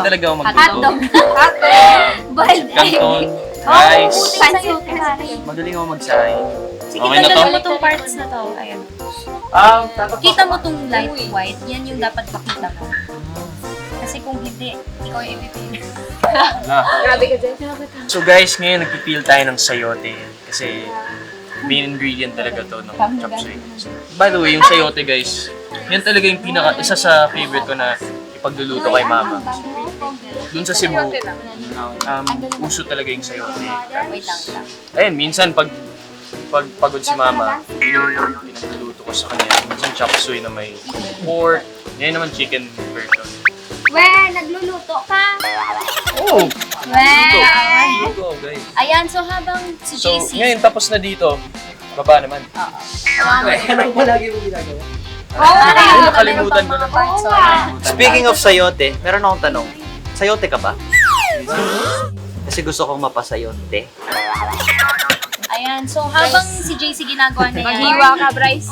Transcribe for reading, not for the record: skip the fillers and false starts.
talaga ako magluto. Hotdog. Boiled egg. Canton, rice. Pancit. Magaling ako magsahay. Sige, Okay na to? tanggalin mo tong parts na to. Ayan. Kita mo tong light white. Yan yung dapat makita mo. Kasi kung hindi, ikaw yung ipipili. Grabe ka dyan. So guys, ngayon nagpipil tayo ng sayote. Kasi main ingredient talaga to ng chop suey. By the way, yung sayote guys, yan talaga yung isa sa favorite ko na ipagluluto kay mama. Doon sa Cebu, uso talaga yung sayote. Wait lang. Ayun, minsan pag pagod si mama, yun yung pinagluluto ko sa kanya. Minsan chop suey na may pork, yan naman chicken version. Nagluluto ka. Oh! Luto, guys. Ayan, so habang si So, JC. ngayon tapos na dito, baba naman. Ano ba lagi mo ginagawa? Nakalimutan ko na. Speaking of sayote, meron akong tanong. Sayote ka ba? Kasi gusto kong mapasayote. Ayan, so habang si JC ginagawa niya yan. Maghiwa ka, Bryce.